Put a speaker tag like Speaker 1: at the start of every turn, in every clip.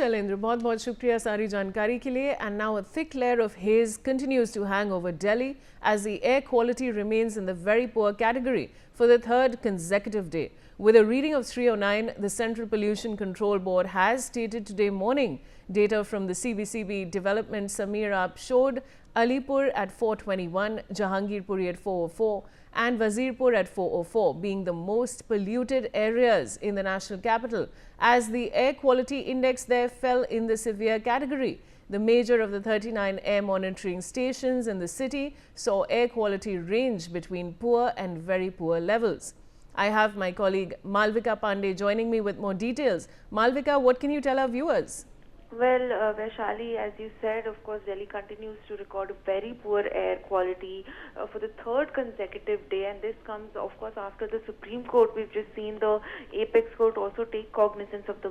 Speaker 1: शैलेंद्र, बहुत बहुत शुक्रिया सारी जानकारी के लिए. And now a thick layer of haze continues to hang over Delhi as the air quality remains in the very poor category for the third consecutive day. With a reading of 309, the Central Pollution Control Board has stated today morning data from the CBCB Development Samir App showed Alipur at 421, Jahangirpuri at 404 and Wazirpur at 404 being the most polluted areas in the national capital, as the air quality index there fell in the severe category. The major of the 39 air monitoring stations in the city saw air quality range between poor and very poor levels. I have my colleague Malvika Pandey joining me with more details. Malvika, what can you tell our viewers?
Speaker 2: Well, Vaishali, as you said, of course, Delhi continues to record very poor air quality for the third consecutive day, and this comes, of course, after the Supreme Court. We've just seen the Apex Court also take cognizance of the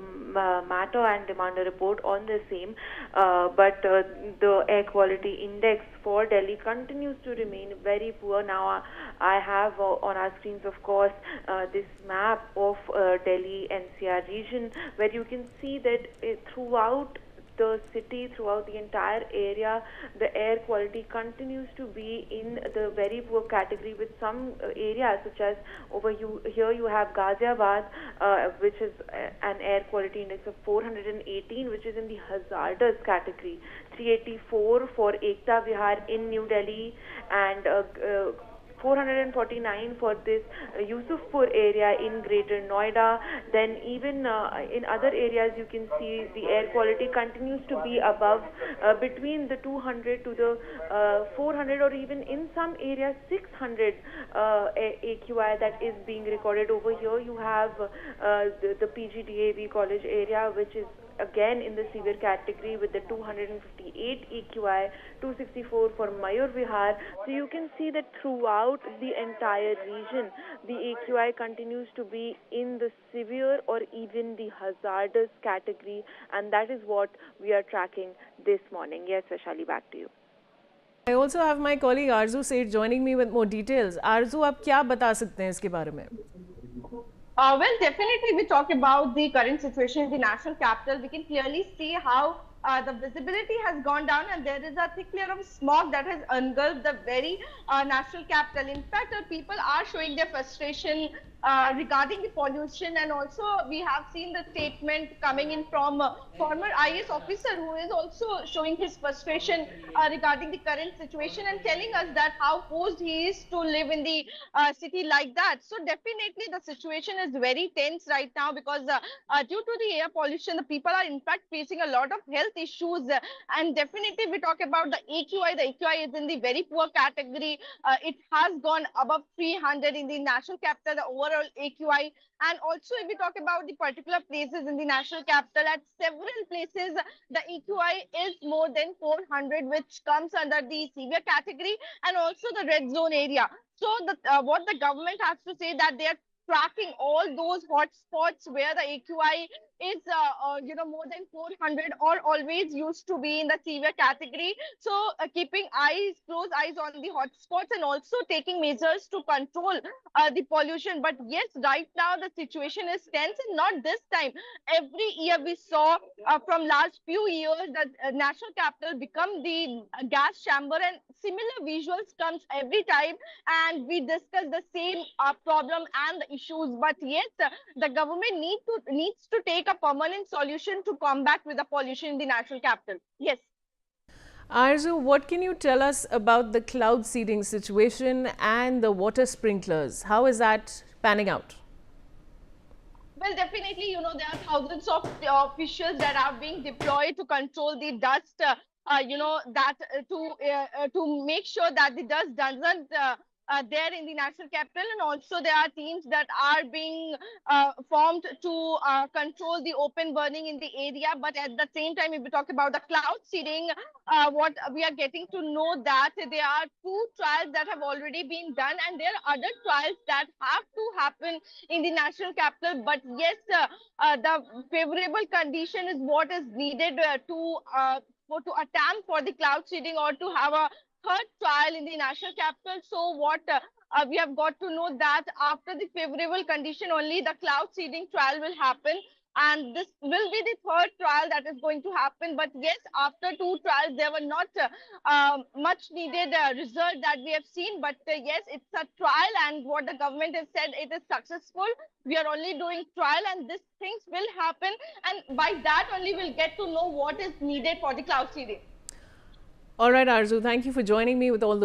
Speaker 2: matter and demand a report on the same. But the air quality index for Delhi continues to remain very poor. Now, I have on our screens, of course, this map of Delhi NCR region, where you can see that throughout the city, throughout the entire area, the air quality continues to be in the very poor category, with some areas such as here you have Ghaziabad, which is an air quality index of 418, which is in the hazardous category, 384 for Ekta Vihar in New Delhi, and 449 for this Yusufpur area in Greater Noida. Then even in other areas you can see the air quality continues to be above between the 200 to the 400, or even in some areas 600 AQI that is being recorded. Over here you have the PGDAV college area, which is again in the severe category with the 258 AQI, 264 for Mayur Vihar. So you can see that throughout the entire region, the AQI continues to be in the severe or even the hazardous category, and that is what we are tracking this morning. Yes, Vaishali, back to you.
Speaker 1: I also have my colleague Arzu Seth joining me with more details. Arzu, आप क्या बता सकते हैं इसके बारे में?
Speaker 3: Well, definitely, we talk about the current situation in the national capital. We can clearly see how the visibility has gone down, and there is a thick layer of smog that has engulfed the very national capital. In fact, people are showing their frustration regarding the pollution, and also we have seen the statement coming in from former IAS officer who is also showing his frustration regarding the current situation and telling us that how forced he is to live in the city like that. So definitely the situation is very tense right now, because due to the air pollution, the people are in fact facing a lot of health issues, and definitely we talk about the AQI. The AQI is in the very poor category. It has gone above 300 in the national capital, the overall AQI. And also if we talk about the particular places in the national capital, at several places the AQI is more than 400, which comes under the severe category and also the red zone area. So what the government has to say, that they are tracking all those hot spots where the AQI is more than 400 or always used to be in the severe category. So keeping close eyes on the hot spots, and also taking measures to control the pollution. But yes, right now the situation is tense, and not this time. Every year we saw from last few years that national capital become the gas chamber, and similar visuals comes every time, and we discuss the same problem and the issues. But yes, the government needs to take a permanent solution to combat with the pollution in the national capital. Yes.
Speaker 1: Arzu, what can you tell us about the cloud seeding situation and the water sprinklers? How is that panning out?
Speaker 3: Well, definitely, there are thousands of officials that are being deployed to control the dust, to make sure that the dust doesn't there in the national capital. And also there are teams that are being formed to control the open burning in the area. But at the same time, if we talk about the cloud seeding, what we are getting to know that there are 2 trials that have already been done, and there are other trials that have to happen in the national capital. But yes, the favorable condition is what is needed to attempt for the cloud seeding, or to have a third trial in the national capital. So what we have got to know that after the favorable condition only the cloud seeding trial will happen. and this will be the third trial that is going to happen. But yes, after two trials, there were not much needed result that we have seen. But yes, it's a trial, and what the government has said, it is successful. We are only doing trial, and these things will happen, and by that only we'll get to know what is needed for the cloud seeding.
Speaker 1: All right, Arzu, thank you for joining me with all the